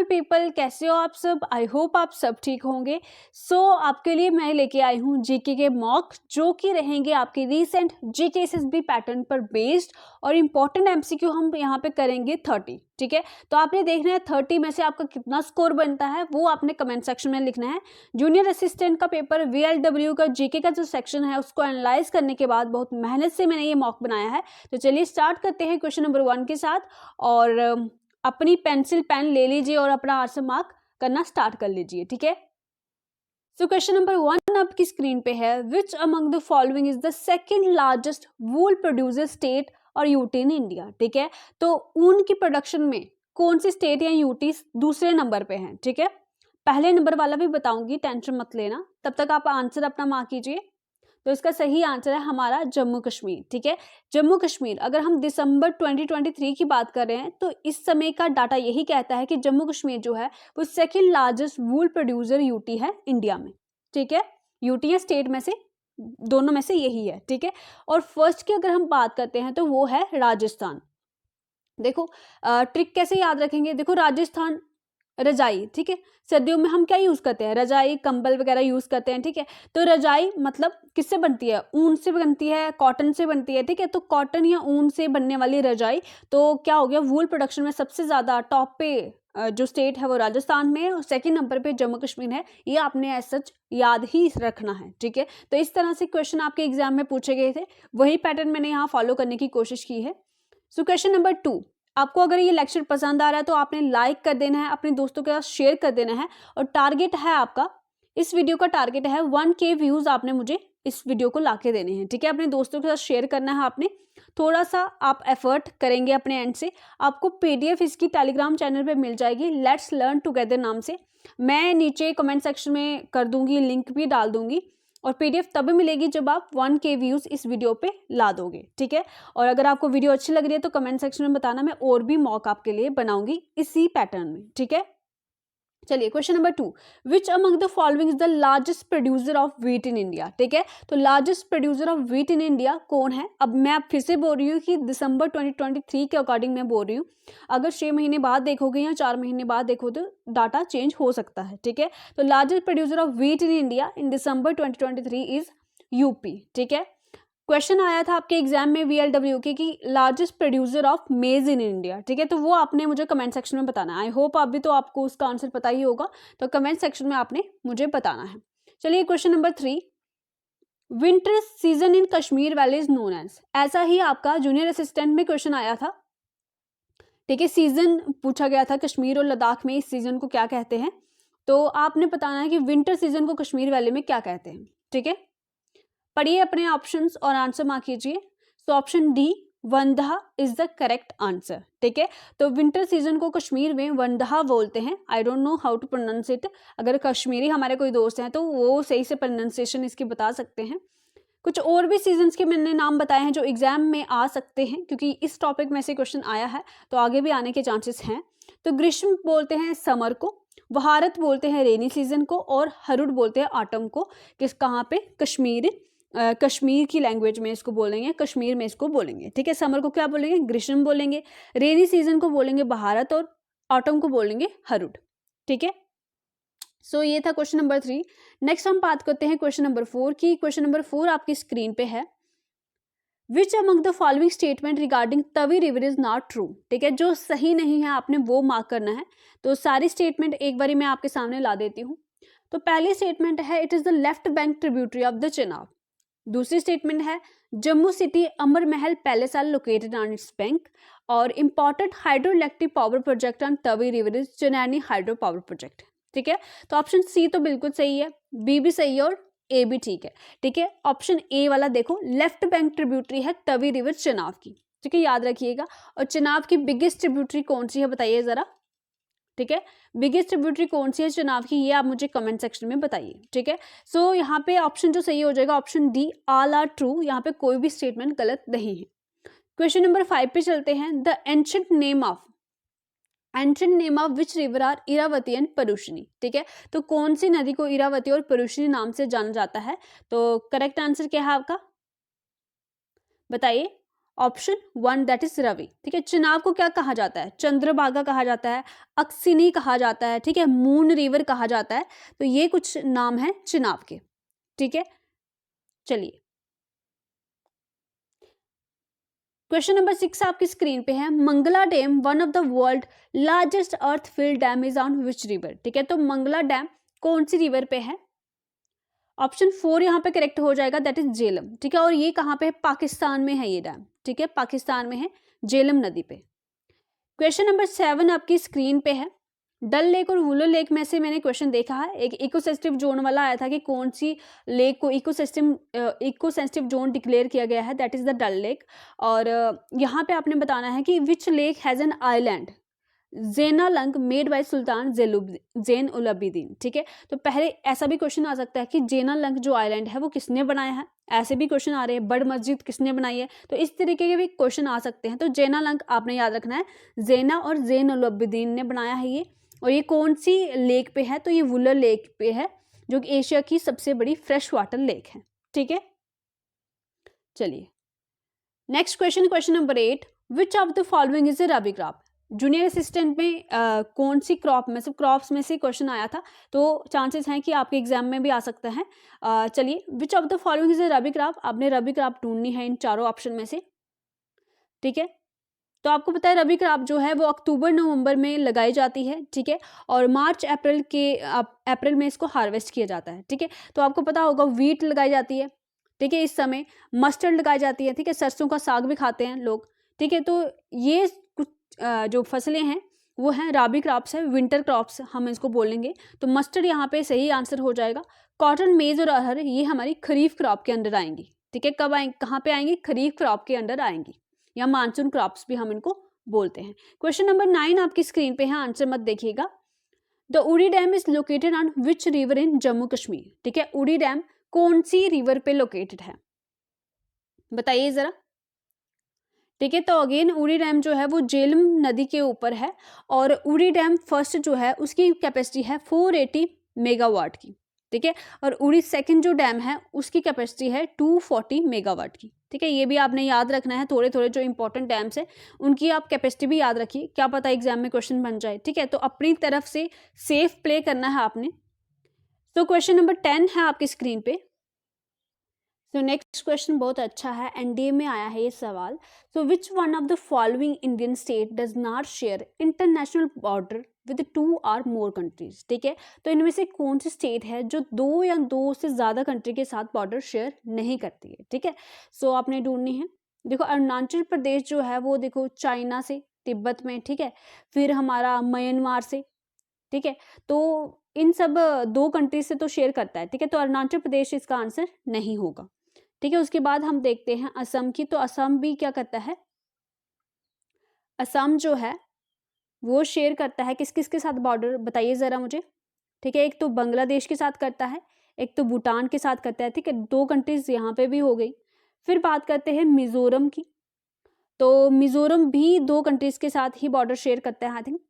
People, कैसे हो आप सब? आई होप आप सब ठीक होंगे। आपके लिए मैं लेके आई हूँ जीके के मॉक, जो कि रहेंगे आपके रीसेंट जीके एसएसबी पैटर्न पर बेस्ड, और इम्पॉर्टेंट एमसीक्यू हम यहाँ पे करेंगे 30। ठीक है, तो आपने देखना है 30 में से आपका कितना स्कोर बनता है, वो आपने कमेंट सेक्शन में लिखना है। जूनियर असिस्टेंट का पेपर VLW का जीके का जो सेक्शन है उसको एनालाइज करने के बाद बहुत मेहनत से मैंने ये मॉक बनाया है। तो चलिए स्टार्ट करते हैं क्वेश्चन नंबर 1 के साथ, और अपनी पेंसिल पेन ले लीजिए और अपना आंसर मार्क करना स्टार्ट कर लीजिए। ठीक है, सो क्वेश्चन नंबर 1 आपकी स्क्रीन पे है, which among the following is the second largest wool producer state और यूटी इन इंडिया। ठीक है, तो ऊन की प्रोडक्शन में कौन सी स्टेट या यूटी दूसरे नंबर पे है? ठीक है, पहले नंबर वाला भी बताऊंगी, टेंशन मत लेना, तब तक आप आंसर अपना मार्क कीजिए। तो इसका सही आंसर है हमारा जम्मू कश्मीर। ठीक है, जम्मू कश्मीर, अगर हम दिसंबर 2023 की बात कर रहे हैं तो इस समय का डाटा यही कहता है कि जम्मू कश्मीर जो है वो सेकंड लार्जेस्ट वूल प्रोड्यूसर यूटी है इंडिया में। ठीक है, यूटी या स्टेट में से दोनों में से यही है। ठीक है, और फर्स्ट की अगर हम बात करते हैं तो वो है राजस्थान। देखो ट्रिक कैसे याद रखेंगे, देखो राजस्थान रजाई, ठीक है, सर्दियों में हम क्या यूज करते हैं? रजाई, कंबल वगैरह यूज करते हैं। ठीक है, तो रजाई मतलब किससे बनती है? ऊन से बनती है, कॉटन से बनती है। ठीक है, तो कॉटन या ऊन से बनने वाली रजाई, तो क्या हो गया, वूल प्रोडक्शन में सबसे ज्यादा टॉप पे जो स्टेट है वो राजस्थान में है, और सेकंड नंबर पे जम्मू कश्मीर है। ये आपने एज सच याद ही रखना है। ठीक है, तो इस तरह से क्वेश्चन आपके एग्जाम में पूछे गए थे, वही पैटर्न मैंने यहाँ फॉलो करने की कोशिश की है। सो क्वेश्चन नंबर 2, आपको अगर ये लेक्चर पसंद आ रहा है तो आपने लाइक कर देना है, अपने दोस्तों के साथ शेयर कर देना है, और टारगेट है आपका, इस वीडियो का टारगेट है 1K व्यूज आपने मुझे इस वीडियो को लाके देने हैं। ठीक है, अपने दोस्तों के साथ शेयर करना है आपने, थोड़ा सा आप एफर्ट करेंगे अपने एंड से, आपको PDF इसकी टेलीग्राम चैनल पे मिल जाएगी, लेट्स लर्न टुगेदर नाम से। मैं नीचे कमेंट सेक्शन में कर दूंगी, लिंक भी डाल दूंगी, और PDF तभी मिलेगी जब आप 1K व्यूज इस वीडियो पे ला दोगे। ठीक है, और अगर आपको वीडियो अच्छी लग रही है तो कमेंट सेक्शन में बताना, मैं और भी मॉक आपके लिए बनाऊंगी इसी पैटर्न में। ठीक है, चलिए question number 2, which among the following is the largest producer of wheat in India. ठीक है, तो largest producer of wheat in India कौन है? अब मैं आप फिर से बोल रही हूँ कि दिसंबर 2023 के अकॉर्डिंग मैं बोल रही हूँ, अगर 6 महीने बाद देखोगे या 4 महीने बाद देखो तो डाटा चेंज हो सकता है। ठीक है, तो largest producer of wheat in India in December 2023 is UP. ठीक है, क्वेश्चन आया था आपके एग्जाम में VLW के कि लार्जेस्ट प्रोड्यूसर ऑफ मेज इन इंडिया। ठीक है, तो वो आपने मुझे कमेंट सेक्शन में बताना है। आई होप अभी तो आपको उसका आंसर पता ही होगा, तो कमेंट सेक्शन में आपने मुझे बताना है। चलिए question number 3, winter season in Kashmir valley is known as, ऐसा ही आपका जूनियर असिस्टेंट में क्वेश्चन आया था। ठीक है, सीजन पूछा गया था कश्मीर और लद्दाख में, इस सीजन को क्या कहते हैं, तो आपने बताना है कि विंटर सीजन को कश्मीर वैली में क्या कहते हैं। ठीक है, पढ़िए अपने ऑप्शंस और आंसर मार्क कीजिए। तो ऑप्शन डी वंदहा इज द करेक्ट आंसर। ठीक है, तो विंटर सीजन को कश्मीर में वंदहा बोलते हैं। I don't know how to pronounce it, अगर कश्मीरी हमारे कोई दोस्त हैं तो वो सही से प्रोनाउंसिएशन इसकी बता सकते हैं। कुछ और भी सीजन्स के मैंने नाम बताए हैं जो एग्जाम में आ सकते हैं, क्योंकि इस टॉपिक में से क्वेश्चन आया है तो आगे भी आने के चांसेस हैं। तो ग्रीष्म बोलते हैं समर को, वहारत बोलते हैं रेनी सीजन को, और हरुड बोलते हैं ऑटम को। किस कहाँ पे? कश्मीर की लैंग्वेज में इसको बोलेंगे, कश्मीर में इसको बोलेंगे। ठीक है, समर को क्या बोलेंगे? ग्रीष्म बोलेंगे, रेनी सीजन को बोलेंगे बहारत, और ऑटम को बोलेंगे हरुड। ठीक है, सो ये था क्वेश्चन नंबर 3। नेक्स्ट हम बात करते हैं क्वेश्चन नंबर 4 की। क्वेश्चन नंबर 4 आपकी स्क्रीन पे है, which among the following statement regarding Tawi river is not true. ठीक है, जो सही नहीं है आपने वो मार्क करना है। तो सारी स्टेटमेंट एक बारी मैं आपके सामने ला देती हूँ। तो पहली स्टेटमेंट है, it is the left bank tributary of the Chenab. दूसरी स्टेटमेंट है, Jammu city Amar Mahal palace are located on its bank, और important hydro electric power project on Tawi river is Chenani hydro power project. ठीक है, तो ऑप्शन सी तो बिल्कुल सही है, बी भी सही है, और ए भी ठीक है। ठीक है, ऑप्शन ए वाला देखो, लेफ्ट बैंक ट्रिब्यूटरी है तवी रिवर चेनाब की। ठीक है, याद रखिएगा। और चेनाब की बिगेस्ट ट्रिब्यूटरी कौन सी है बताइए जरा। ठीक है, बिगेस्ट ट्रिब्यूटरी कौन सी है चुनाव की, ये आप मुझे कमेंट सेक्शन में बताइए। ठीक है, सो यहाँ पे ऑप्शन जो सही हो जाएगा option D, all are true, यहाँ पे कोई भी स्टेटमेंट गलत नहीं है। क्वेश्चन नंबर 5 पे चलते हैं, the ancient name of which river are Iravati and Parushni. ठीक है, तो कौन सी नदी को इरावती और परुशनी नाम से जाना जाता है? तो करेक्ट आंसर क्या है आपका, बताइए। Option 1 that is Ravi. ठीक है, चिनाब को क्या कहा जाता है? चंद्रभागा कहा जाता है, अक्सिनी कहा जाता है, ठीक है, मून रिवर कहा जाता है। तो ये कुछ नाम है चिनाब के। ठीक है, चलिए क्वेश्चन नंबर 6 आपकी स्क्रीन पे है। Mangla dam one of the world largest earth filled dam is on which river. ठीक है, तो मंगला डैम कौन सी रिवर पे है? ऑप्शन 4 यहाँ पे करेक्ट हो जाएगा, दैट इज झेलम। ठीक है, और ये कहाँ पे है? पाकिस्तान में है ये डैम। ठीक है, पाकिस्तान में है, झेलम नदी पे। क्वेश्चन नंबर 7 आपकी स्क्रीन पे है। डल लेक और वुलर लेक में से मैंने क्वेश्चन देखा है, एक इकोसेंसिटिव जोन वाला आया था कि कौन सी लेक को इकोसेंसिटिव जोन डिक्लेयर किया गया है, that is the Dal lake. और यहाँ पे आपने बताना है कि which lake has an island Zainalank made by Sultan Zain Ulabidin. ठीक है, तो पहले ऐसा भी क्वेश्चन आ सकता है कि जेनालंग जो आइलैंड है वो किसने बनाया है, ऐसे भी क्वेश्चन आ रहे हैं। बड़ मस्जिद किसने बनाई है, तो इस तरीके के भी क्वेश्चन आ सकते हैं। तो जेनालंग आपने याद रखना है, जेना और जैन उलअबीदीन ने बनाया है ये। और ये कौन सी लेक पे है? तो ये वुलर लेक पे है, जो कि एशिया की सबसे बड़ी फ्रेश वाटर लेक है। ठीक है, चलिए next question, question number 8, which of the following is a rabi crop? Junior assistant में कौन सी क्रॉप में से, क्रॉप्स में से क्वेश्चन आया था, तो चांसेस हैं कि आपके एग्जाम में भी आ सकता है। चलिए, विच of the following is a rabi crop? आपने रबी क्रॉप ढूंढनी है इन चारों ऑप्शन में से। ठीक है, तो आपको पता है रबी क्रॉप जो है वो अक्टूबर नवंबर में लगाई जाती है। ठीक है, और मार्च अप्रैल में इसको हार्वेस्ट किया जाता है। ठीक है, तो आपको पता होगा वीट लगाई जाती है। ठीक है, इस समय मस्टर्ड लगाई जाती है। ठीक है, सरसों का साग भी खाते हैं लोग। ठीक है, तो ये कुछ जो फसलें हैं वो हैं रबी क्रॉप्स है, विंटर क्रॉप्स हम इसको बोलेंगे। तो मस्टर्ड यहाँ पे सही आंसर हो जाएगा। कॉटन, मेज और अरहर ये हमारी खरीफ क्रॉप के अंडर आएंगी। ठीक है, कब आएंगी, कहाँ पे आएंगी? खरीफ क्रॉप के अंडर आएंगी, या मानसून क्रॉप्स भी हम इनको बोलते हैं। क्वेश्चन नंबर 9 आपकी स्क्रीन पे है, आंसर मत देखिएगा। द उड़ी dam is located on which river in Jammu Kashmir? ठीक है, उड़ी डैम कौन सी रिवर पे लोकेटेड है, बताइए जरा। ठीक है, तो अगेन उड़ी डैम जो है वो झेलम नदी के ऊपर है, और उड़ी डैम फर्स्ट जो है उसकी कैपेसिटी है 480 मेगावाट की। ठीक है, और उड़ी सेकंड जो डैम है उसकी कैपेसिटी है 240 मेगावाट की। ठीक है, ये भी आपने याद रखना है, थोड़े थोड़े जो इंपॉर्टेंट डैम्स है उनकी आप कैपेसिटी भी याद रखिए, क्या पता एग्जाम में क्वेश्चन बन जाए। ठीक है, तो अपनी तरफ से सेफ प्ले करना है आपने। तो क्वेश्चन नंबर 10 है आपकी स्क्रीन पे। सो नेक्स्ट क्वेश्चन बहुत अच्छा है, एनडीए में आया है ये सवाल। So which one of the following Indian state does not share international border with 2 और मोर कंट्रीज? ठीक है, तो इनमें से कौन सी स्टेट है जो 2 या 2 से ज़्यादा कंट्री के साथ बॉर्डर शेयर नहीं करती है? ठीक है, सो आपने ढूंढनी है। देखो अरुणाचल प्रदेश जो है वो देखो चाइना से, तिब्बत में। ठीक है, फिर हमारा म्यांमार से। ठीक है, तो इन सब 2 कंट्रीज से तो शेयर करता है। ठीक है, तो अरुणाचल प्रदेश इसका आंसर नहीं होगा। ठीक है, उसके बाद हम देखते हैं असम की। तो असम भी क्या करता है, असम जो है वो शेयर करता है किस किस के साथ बॉर्डर, बताइए ज़रा मुझे। ठीक है, एक तो बांग्लादेश के साथ करता है, एक तो भूटान के साथ करता है। ठीक है, 2 कंट्रीज यहाँ पे भी हो गई। फिर बात करते हैं मिजोरम की। तो मिजोरम भी 2 कंट्रीज के साथ ही बॉर्डर शेयर करता है, आई थिंक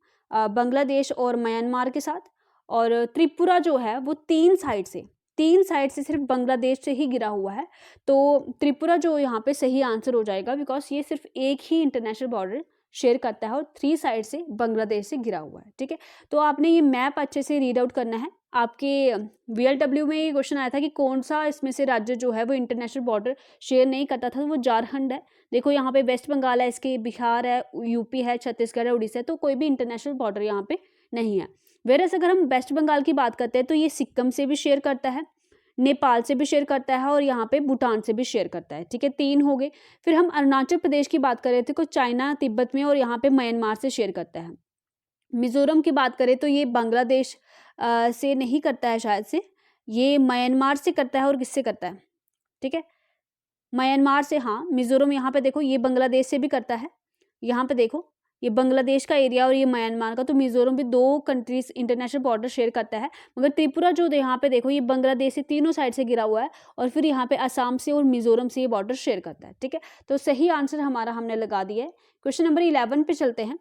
बांग्लादेश और म्यांमार के साथ। और त्रिपुरा जो है वो 3 साइड से सिर्फ बांग्लादेश से ही गिरा हुआ है। तो त्रिपुरा जो यहाँ पे सही आंसर हो जाएगा, बिकॉज ये सिर्फ एक ही इंटरनेशनल बॉर्डर शेयर करता है और 3 साइड से बांग्लादेश से गिरा हुआ है। ठीक है, तो आपने ये मैप अच्छे से रीड आउट करना है। आपके VLW में ये क्वेश्चन आया था कि कौन सा इसमें से राज्य जो है वो इंटरनेशनल बॉर्डर शेयर नहीं करता था, तो वो झारखंड है। देखो यहाँ पे वेस्ट बंगाल है, इसके बिहार है, यूपी है, छत्तीसगढ़ है, उड़ीसा है, तो कोई भी इंटरनेशनल बॉर्डर यहाँ पे नहीं है। वेरस अगर हम वेस्ट बंगाल की बात करते हैं तो ये सिक्किम से भी शेयर करता है, नेपाल से भी शेयर करता है, और यहाँ पे भूटान से भी शेयर करता है। ठीक है, 3 हो गए। फिर हम अरुणाचल प्रदेश की बात कर रहे थे, को चाइना तिब्बत में और यहाँ पे म्यांमार से शेयर करता है। मिजोरम की बात करें तो ये बांग्लादेश से नहीं करता है, शायद से ये म्यांमार से करता है। और किससे करता है? ठीक है, म्यांमार से। हाँ, मिजोरम यहाँ पे देखो ये बांग्लादेश से भी करता है। यहाँ पे देखो ये बांग्लादेश का एरिया और ये म्यांमार का, तो मिजोरम भी 2 कंट्रीज इंटरनेशनल बॉर्डर शेयर करता है। मगर त्रिपुरा जो यहाँ पे देखो ये बांग्लादेश से तीनों साइड से गिरा हुआ है, और फिर यहाँ पे असम से और मिजोरम से ये बॉर्डर शेयर करता है। ठीक है, तो सही आंसर हमारा हमने लगा दिया है। क्वेश्चन नंबर 11 पे चलते हैं।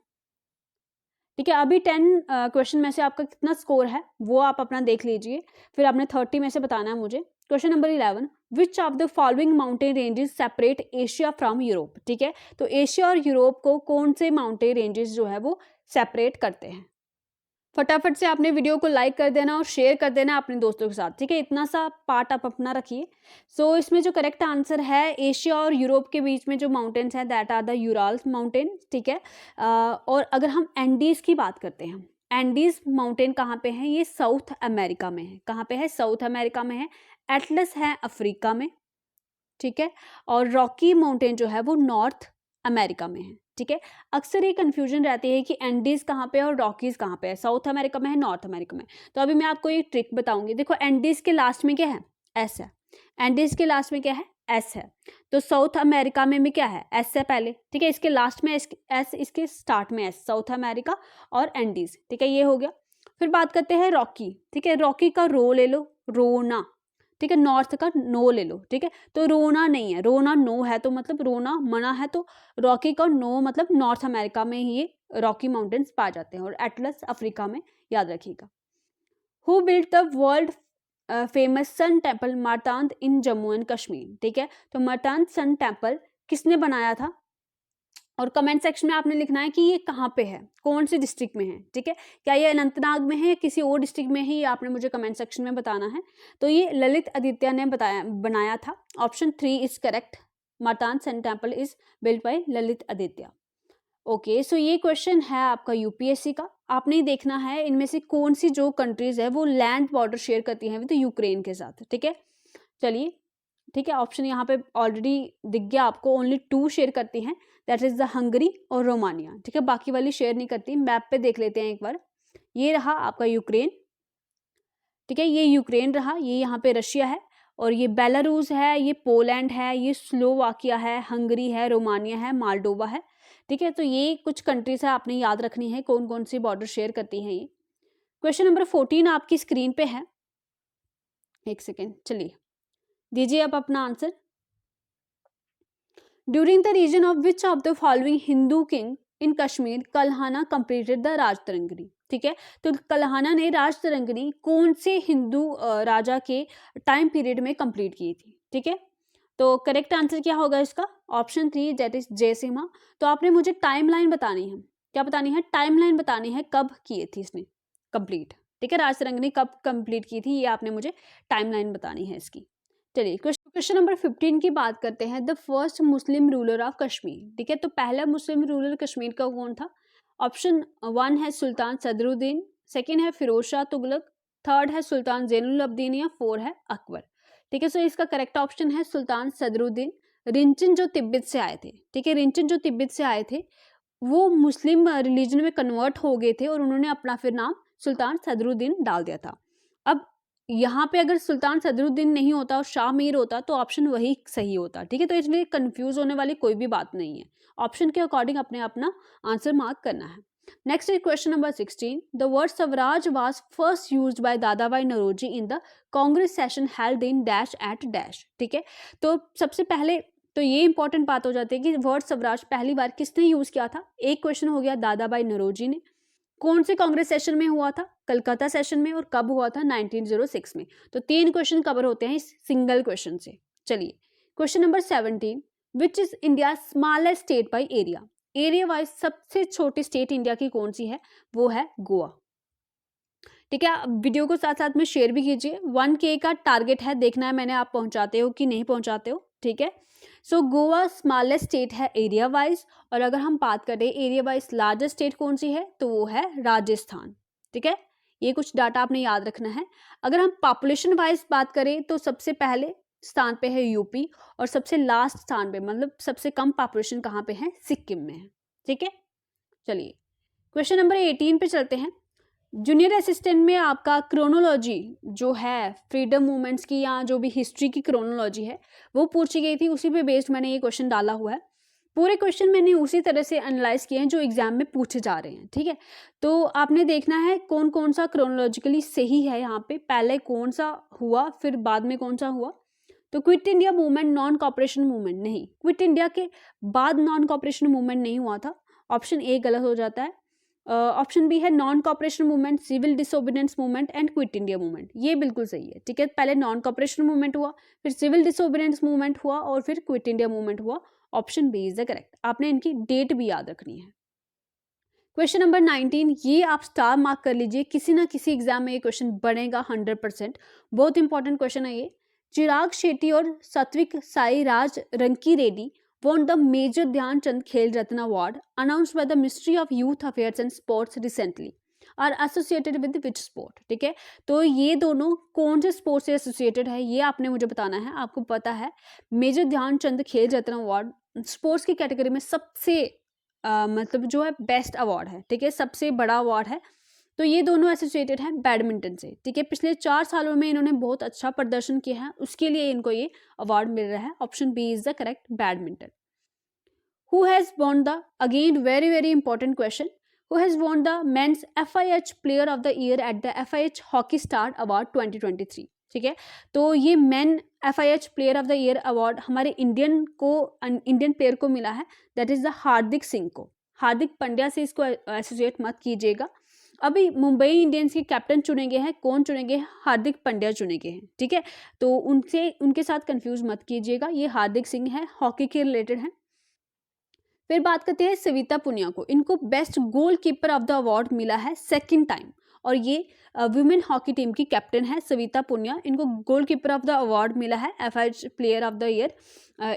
ठीक है, अभी 10 क्वेश्चन में से आपका कितना स्कोर है वो आप अपना देख लीजिए, फिर आपने 30 में से बताना है मुझे। Question number 11, which of the following mountain ranges separate Asia from Europe, ठीक है, तो एशिया और यूरोप को कौन से माउंटेन रेंजेस जो है वो सेपरेट करते हैं। फटाफट से आपने वीडियो को लाइक कर देना और शेयर कर देना अपने दोस्तों के साथ, ठीक है, इतना सा पार्ट आप अपना रखिए। सो इसमें जो करेक्ट आंसर है एशिया और यूरोप के बीच में जो माउंटेन्स हैं that are the Urals mountain, ठीक है। और अगर हम एंडीज की बात करते हैं, एंडीज माउंटेन कहाँ पे है, ये साउथ अमेरिका में है। कहाँ पे है, साउथ अमेरिका में है। एटलस है अफ्रीका में, ठीक है, और रॉकी माउंटेन जो है वो नॉर्थ अमेरिका में है, ठीक है। अक्सर ये कंफ्यूजन रहती है कि एंडीज कहाँ पे है और रॉकीज कहाँ पे है, साउथ अमेरिका में है नॉर्थ अमेरिका में। तो अभी मैं आपको एक ट्रिक बताऊंगी। देखो एंडीज के लास्ट में क्या है, एस है। एंडीज के लास्ट में क्या है, एस है। तो साउथ अमेरिका में भी क्या है, एस है पहले, ठीक है, इसके लास्ट में एस, इसके स्टार्ट में एस, साउथ अमेरिका और एंडीज, ठीक है, ये हो गया। फिर बात करते हैं रॉकी, ठीक है, रॉकी का रो ले लो, रोना, ठीक है, नॉर्थ का नो ले लो, ठीक है, तो रोना नहीं है, रोना नो है, तो मतलब रोना मना है, तो रॉकी का नो मतलब नॉर्थ अमेरिका में ही ये रॉकी माउंटेन्स पाए जाते हैं, और एटलस अफ्रीका में, याद रखिएगा। Who built the world famous sun temple Martand in Jammu and Kashmir, ठीक है, तो मारतांड सन टेम्पल किसने बनाया था, और कमेंट सेक्शन में आपने लिखना है कि ये कहाँ पे है, कौन सी डिस्ट्रिक्ट में है, ठीक है, क्या ये अनंतनाग में है या किसी और डिस्ट्रिक्ट में है, ये आपने मुझे कमेंट सेक्शन में बताना है। तो ये ललित आदित्य ने बनाया था। Option 3 is correct, Martand sun temple is built by Lalit Aditya. Okay, so ये क्वेश्चन है आपका यूपीएससी का। आपने देखना है इनमें से कौन सी जो कंट्रीज है वो लैंड बॉर्डर शेयर करती हैं विद यूक्रेन के साथ, ठीक है। चलिए, ठीक है, ऑप्शन यहाँ पे ऑलरेडी दिख गया आपको, ओनली 2 शेयर करती हैं, दैट इज द हंगरी और रोमानिया, ठीक है, बाकी वाली शेयर नहीं करती। मैप पे देख लेते हैं एक बार, ये रहा आपका यूक्रेन, ठीक है, ये यूक्रेन रहा, ये यहाँ पे रशिया है, और ये बेलारूस है, ये पोलैंड है, ये स्लोवाकिया है, हंगरी है, रोमानिया है, मालडोवा है, ठीक है। तो ये कुछ कंट्रीज है, आपने याद रखनी है कौन कौन सी बॉर्डर शेयर करती हैं ये। क्वेश्चन नंबर 14 आपकी स्क्रीन पे है, एक सेकेंड, चलिए दीजिए आप अपना answer. During the region of which of the following Hindu king in Kashmir Kalhana completed the Rajatarangini, ठीक है, तो कल्हाना ने राजतरंगिणी कौन से हिंदू राजा के टाइम पीरियड में कंप्लीट की थी, ठीक है। तो करेक्ट आंसर क्या होगा इसका, ऑप्शन 3 दैट इज जयसिम्हा। तो आपने मुझे टाइमलाइन बतानी है, क्या बतानी है, टाइमलाइन बतानी है, कब किए थी इसने कंप्लीट, ठीक है, राजतरंगिणी कब कंप्लीट की थी, ये आपने मुझे टाइमलाइन बतानी है इसकी। चलिए क्वेश्चन नंबर 15 की बात करते हैं। The first Muslim ruler of Kashmir, ठीक है, तो पहला मुस्लिम रूलर कश्मीर का कौन था। ऑप्शन 1 है सुल्तान सदरुद्दीन, सेकंड है फिरोज शाह तुगलक, थर्ड है सुल्तान जैनुल अब्दीन, या 4 है अकबर, ठीक है। सो इसका करेक्ट ऑप्शन है सुल्तान सदरुद्दीन। रिंचन जो तिब्बत से आए थे, ठीक है, रिंचन जो तिब्बत से आए थे वो मुस्लिम रिलीजन में कन्वर्ट हो गए थे, और उन्होंने अपना फिर नाम सुल्तान सदरुद्दीन डाल दिया था। अब यहाँ पे अगर सुल्तान सदरुद्दीन नहीं होता और शाह मीर होता तो ऑप्शन वही सही होता, ठीक है, तो इसमें कंफ्यूज होने वाली कोई भी बात नहीं है, ऑप्शन के अकॉर्डिंग अपने अपना आंसर मार्क करना है। Next is question number 16। The word Swaraj was first used by Dadabhai Naoroji in the Congress session held in dash at dash, ठीक है, तो सबसे पहले तो ये इंपॉर्टेंट बात हो जाती है कि वर्ड स्वराज पहली बार किसने यूज किया था। एक क्वेश्चन हो गया दादाभाई नौरोजी ने, कौन से कांग्रेस सेशन में हुआ था, कलकत्ता सेशन में, और कब हुआ था, 1906 में। तो 3 क्वेश्चन कवर होते हैं इस सिंगल क्वेश्चन से। चलिए question number 17। Which is India smallest state by area, area wise सबसे छोटी स्टेट इंडिया की कौन सी है, वो है गोवा, ठीक है। वीडियो को साथ साथ में शेयर भी कीजिए। 1K का टारगेट है, देखना है मैंने आप पहुंचाते हो कि नहीं पहुंचाते हो, ठीक है। सो गोवा स्मॉलेस्ट स्टेट है एरिया वाइज, और अगर हम बात करें एरिया वाइज लार्जेस्ट स्टेट कौन सी है तो वो है राजस्थान, ठीक है। ये कुछ डाटा आपने याद रखना है। अगर हम पॉपुलेशन वाइज बात करें तो सबसे पहले स्थान पे है यूपी, और सबसे लास्ट स्थान पे मतलब सबसे कम पॉपुलेशन कहाँ पे है, सिक्किम में है, ठीक है। चलिए क्वेश्चन नंबर 18 पे चलते हैं। जूनियर असिस्टेंट में आपका क्रोनोलॉजी जो है फ्रीडम मूवमेंट्स की या जो भी हिस्ट्री की क्रोनोलॉजी है वो पूछी गई थी, उसी पे बेस्ड मैंने ये क्वेश्चन डाला हुआ है। पूरे क्वेश्चन मैंने उसी तरह से एनालाइज किए हैं जो एग्जाम में पूछे जा रहे हैं, ठीक है। तो आपने देखना है कौन कौन सा क्रोनोलॉजिकली सही है, यहाँ पे पहले कौन सा हुआ फिर बाद में कौन सा हुआ। तो quit India movement non cooperation movement नहीं, क्विट इंडिया के बाद नॉन कॉपरेशन मूवमेंट नहीं हुआ था, ऑप्शन ए गलत हो जाता है। ऑप्शन बी है non cooperation movement, civil disobedience movement and quit India movement. ये बिल्कुल सही है, ठीक है। पहले नॉन कॉपरेशन मूवमेंट हुआ, फिर सिविल डिसोबीडियंस मूवमेंट हुआ और फिर क्विट इंडिया मूवमेंट हुआ। Option B is the correct. आपने इनकी डेट भी याद रखनी है। क्वेश्चन नंबर 19, ये आप स्टार मार्क कर लीजिए, किसी ना किसी एग्जाम में ये क्वेश्चन बनेगा 100%। बहुत इंपॉर्टेंट क्वेश्चन है ये। चिराग शेट्टी और Satwik Sairaj Rankireddy won the Major Dhyanchand Khel Ratna Award announced by the Ministry of Youth Affairs and Sports recently are associated with which sport? ठीक है, तो ये दोनों कौन से स्पोर्ट से एसोसिएटेड है ये आपने मुझे बताना है। आपको पता है मेजर ध्यानचंद खेल रत्न अवार्ड स्पोर्ट्स की कैटेगरी में सबसे मतलब जो है बेस्ट अवार्ड है, ठीक है, सबसे बड़ा अवार्ड है। तो ये दोनों एसोसिएटेड हैं बैडमिंटन से, ठीक है। पिछले 4 सालों में इन्होंने बहुत अच्छा प्रदर्शन किया है, उसके लिए इनको ये अवार्ड मिल रहा है। Option B is the correct, badminton. Who has won the, again very very important question, who has won the men's FIH player of the year at the FIH hockey star award 2023, ठीक है। तो ये men FIH player of the year award हमारे Indian player को मिला है, that is the Hardik Singh को। हार्दिक पांड्या से इसको एसोसिएट मत कीजिएगा। अभी मुंबई इंडियंस के कैप्टन चुने गए हैं, कौन चुने गए हैं? हार्दिक पांड्या चुने गए हैं, ठीक है। तो उनके साथ कंफ्यूज मत कीजिएगा, ये हार्दिक सिंह है, हॉकी के रिलेटेड है। फिर बात करते हैं सविता पुनिया को, इनको best goalkeeper of the award मिला है सेकंड टाइम, और ये वुमेन हॉकी टीम की कैप्टन है सविता पुनिया। इनको गोलकीपर ऑफ द अवार्ड मिला है, FIH player of the year,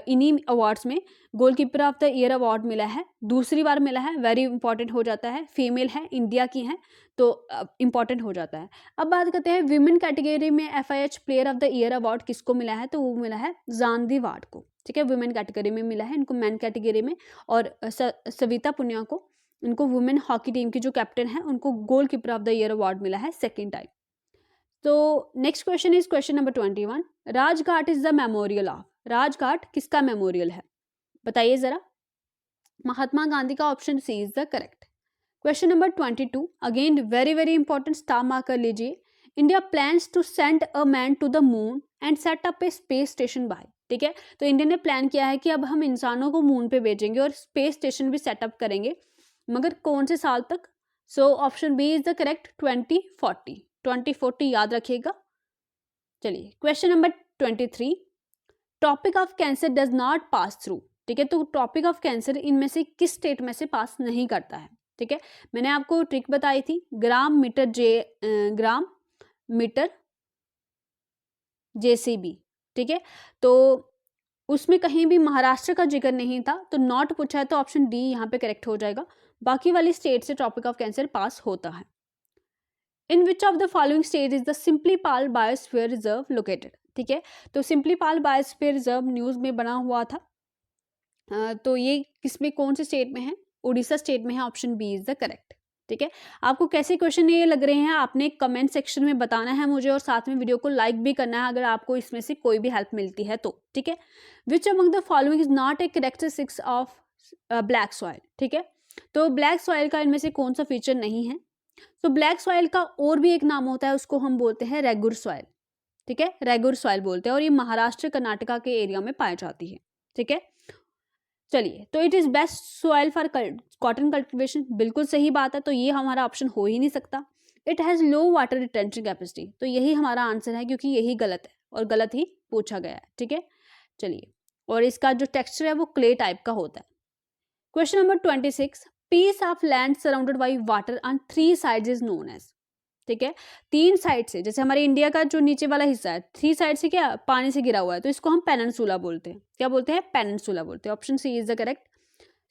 इन्हीं अवार्ड्स में goalkeeper of the year award मिला है, दूसरी बार मिला है। वेरी इंपॉर्टेंट हो जाता है, फीमेल है, इंडिया की है, तो इंपॉर्टेंट हो जाता है। अब बात करते हैं विमेन कैटेगरी में FIH player of the year award किसको मिला है, तो वो मिला है जानवी वार्ड को, ठीक है। वुमेन कैटेगरी में मिला है, इनको मैन कैटेगरी में, और सविता पुनिया को, इनको वुमेन हॉकी टीम की जो कैप्टन है, उनको goalkeeper of the year award मिला है सेकेंड टाइम। तो next question is question number 21, Rajghat is the memorial of, Rajghat किसका मेमोरियल है, बताइए जरा। महात्मा गांधी का, option C is the correct. Question number 22, again very very important, star mark कर लीजिए। India plans to send a man to the moon and set up a space station by, ठीक है। तो इंडिया ने प्लान किया है कि अब हम इंसानों को मून पे भेजेंगे और स्पेस स्टेशन भी सेटअप करेंगे, मगर कौन से साल तक? So option B is the correct, 2040 याद रखिएगा। चलिए question number 23, tropic of Cancer does not pass through, ठीक है। तो टॉपिक ऑफ कैंसर इनमें से किस स्टेट में से पास नहीं करता है, ठीक है। मैंने आपको ट्रिक बताई थी, ग्राम मीटर JCB, ठीक है। तो उसमें कहीं भी महाराष्ट्र का जिक्र नहीं था, तो नॉट पूछा है, तो ऑप्शन डी यहाँ पे करेक्ट हो जाएगा। बाकी वाली स्टेट से टॉपिक ऑफ कैंसर पास होता है। In which of the following state is the Similipal biosphere reserve located, ठीक है। तो सिंपलीपाल बायोस्फीयर रिजर्व न्यूज में बना हुआ था, तो ये किसमें, कौन से स्टेट में है? उड़ीसा स्टेट में है, option B is the correct, ठीक है। आपको कैसे क्वेश्चन ये लग रहे हैं, आपने कमेंट सेक्शन में बताना है मुझे, और साथ में वीडियो को लाइक भी करना है अगर आपको इसमें से कोई भी हेल्प मिलती है तो, ठीक है। Which among the following is not a characteristics of black soil, ठीक है। तो ब्लैक सॉइल का इनमें से कौन सा फीचर नहीं है? तो ब्लैक सॉइल का और भी एक नाम होता है, उसको हम बोलते हैं रेगुर सॉइल, ठीक है, रेगुर सॉइल बोलते हैं, और ये महाराष्ट्र कर्नाटका के एरिया में पाई जाती है, ठीक है। चलिए, तो it is best soil for cotton cultivation, बिल्कुल सही बात है, तो ये हमारा ऑप्शन हो ही नहीं सकता। It has low water retention capacity, तो यही हमारा आंसर है, क्योंकि यही गलत है और गलत ही पूछा गया है, ठीक है। चलिए, और इसका जो टेक्सचर है वो क्ले टाइप का होता है। Question number 26, piece of land surrounded by water on 3 sides is known as, ठीक है। 3 साइड से, जैसे हमारे इंडिया का जो नीचे वाला हिस्सा है, 3 साइड से क्या पानी से घिरा हुआ है, तो इसको हम पेनिनसुला बोलते हैं। क्या बोलते हैं? पेनिनसुला बोलते हैं। Option C is the correct.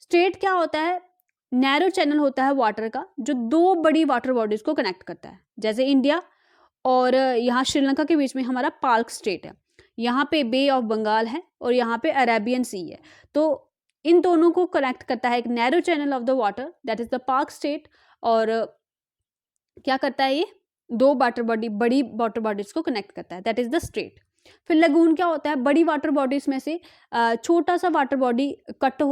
Strait क्या होता है? नैरो चैनल होता है वाटर का, जो 2 बड़ी वाटर बॉडीज को कनेक्ट करता है, जैसे इंडिया और यहाँ श्रीलंका के बीच में हमारा पार्क स्ट्रेट है, यहाँ पे बे ऑफ बंगाल है और यहाँ पे अरेबियन सी है, तो इन दोनों को कनेक्ट करता है एक narrow channel of the water, that is the park straight. और क्या करता है ये? 2 वाटर बॉडी, बड़ी वाटर बॉडीज को कनेक्ट करता है, दैट इज द स्ट्रेट। फिर लगून क्या होता है? बड़ी वाटर बॉडीज में से छोटा सा वाटर बॉडी कट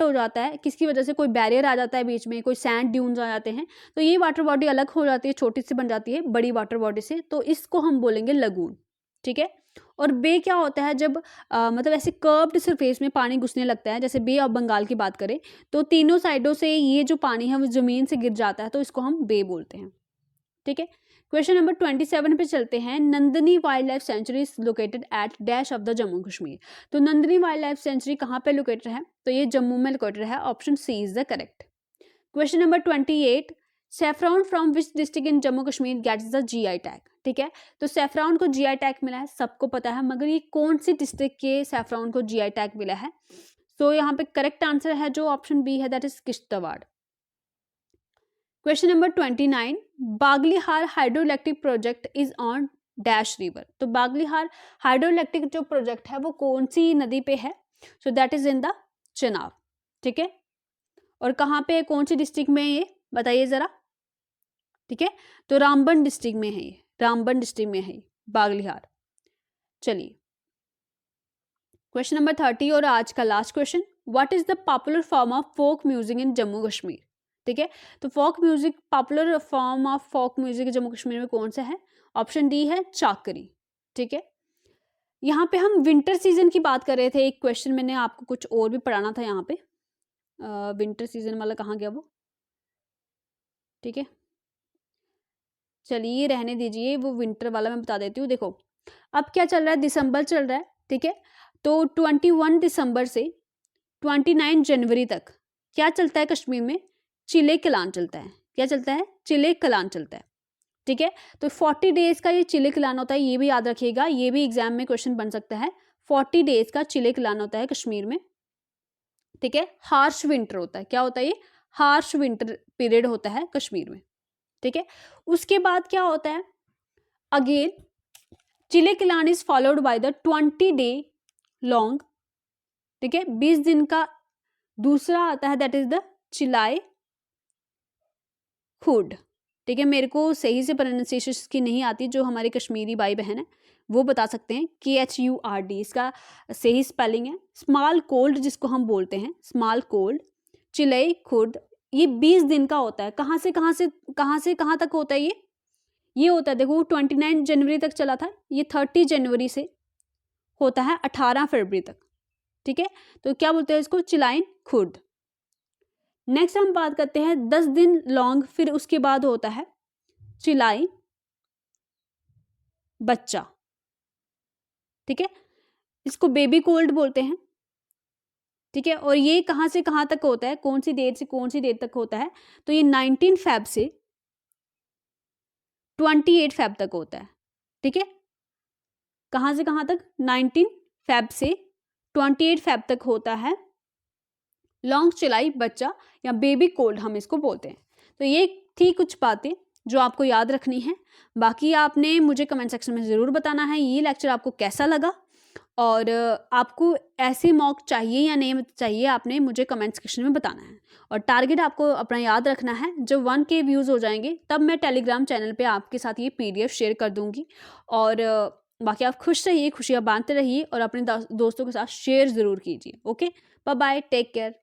हो जाता है, किसकी वजह से? कोई बैरियर आ जाता है बीच में, कोई सैंड ड्यून्स आ जाते हैं, तो ये वाटर बॉडी अलग हो जाती है, छोटी सी बन जाती है बड़ी वाटर बॉडी से, तो इसको हम बोलेंगे लगून, ठीक है। और बे क्या होता है, जब मतलब ऐसे कर्व्ड सरफेस में पानी घुसने लगता है, जैसे बे ऑफ बंगाल की बात करें तो तीनों साइडों से ये जो पानी है वो ज़मीन से गिर जाता है, तो इसको हम बे बोलते हैं। ठीक है, क्वेश्चन नंबर 27 पे चलते हैं। Nandini wild life sanctuary is located at dash of the Jammu Kashmir. तो नंदनी वाइल्ड लाइफ सेंचुरी कहाँ पे लोकेटेड है, तो ये जम्मू में लोकेटेड है, option C is the correct. Question number 28, saffron from which district in Jammu Kashmir gets the GI tag. ठीक है, तो सेफ्रॉन को जीआई टैग मिला है, सबको पता है, मगर ये कौन सी डिस्ट्रिक्ट के सेफ्रॉन को जीआई टैग मिला है, तो यहाँ पे करेक्ट आंसर है जो ऑप्शन बी है, that is Kishtwar. Question number 29, Baglihar hydro electric project is on dash river. तो बागलीहार हाइड्रो इलेक्ट्रिक जो प्रोजेक्ट है वो कौन सी नदी पे है, so that is in the Chenab. ठीक है, और कहाँ पे है, कौन सी डिस्ट्रिक्ट में है ये बताइए जरा। ठीक है, तो रामबन डिस्ट्रिक्ट में है ये, रामबन डिस्ट्रिक्ट में है बागलीहार। चलिए क्वेश्चन नंबर 30 और आज का last question, what is the popular form of folk music in Jammu Kashmir. ठीक है, तो folk music, popular form of folk music Jammu Kashmir में कौन सा है, ऑप्शन डी है चाकरी। ठीक है, यहाँ पे हम विंटर सीजन की बात कर रहे थे, एक क्वेश्चन मैंने आपको कुछ और भी पढ़ाना था यहाँ पे, विंटर सीजन वाला कहाँ गया वो। ठीक है, चलिए रहने दीजिए, वो विंटर वाला मैं बता देती हूँ। देखो अब क्या चल रहा है, दिसंबर चल रहा है। ठीक है, तो 21 दिसंबर से 29 जनवरी तक क्या चलता है कश्मीर में, चिले कलान चलता है। क्या चलता है, चिले कलान चलता है। ठीक है, तो 40 डेज का ये चिले कलान होता है, ये भी याद रखिएगा, ये भी एग्जाम में क्वेश्चन बन सकता है। 40 डेज का चिले कलान होता है कश्मीर में। ठीक है, हार्श विंटर होता है, क्या होता है ये, हार्श विंटर पीरियड होता है कश्मीर में। ठीक है, उसके बाद क्या होता है, again Chile Kalan is followed by the 20 day long, ठीक है, 20 दिन का दूसरा आता है, दैट इज द चिलाए खुड। ठीक है, मेरे को सही से प्रोनाउंसिएशन की नहीं आती, जो हमारे कश्मीरी भाई बहन है वो बता सकते हैं, KHURD इसका सही स्पेलिंग है। स्मॉल कोल्ड जिसको हम बोलते हैं, स्मॉल कोल्ड, चिलई खुर्द, ये 20 दिन का होता है। कहाँ से कहाँ तक होता है ये होता है, देखो 29 जनवरी तक चला था, ये 30 जनवरी से होता है 18 फरवरी तक। ठीक है, तो क्या बोलते हैं इसको, चिलाइन खुर्द। नेक्स्ट हम बात करते हैं 10 दिन लॉन्ग, फिर उसके बाद होता है चिलाई बच्चा। ठीक है, इसको बेबी कोल्ड बोलते हैं। ठीक है, और ये कहाँ से कहाँ तक होता है, कौन सी डेट से कौन सी डेट तक होता है, तो ये 19 फेब से 28 फेब तक होता है। ठीक है, कहाँ से कहाँ तक, 19 फेब से 28 फेब तक होता है लॉन्ग चिलाई बच्चा या बेबी कोल्ड हम इसको बोलते हैं। तो ये थी कुछ बातें जो आपको याद रखनी है। बाकी आपने मुझे कमेंट सेक्शन में ज़रूर बताना है ये लेक्चर आपको कैसा लगा, और आपको ऐसे मॉक चाहिए या नहीं चाहिए, आपने मुझे कमेंट सेक्शन में बताना है। और टारगेट आपको अपना याद रखना है, जब 1K व्यूज़ हो जाएंगे तब मैं टेलीग्राम चैनल पे आपके साथ ये PDF शेयर कर दूंगी। और बाकी आप खुश रहिए, खुशियाँ बांटते रहिए और अपने दोस्तों के साथ शेयर ज़रूर कीजिए। Okay, bye bye, take care.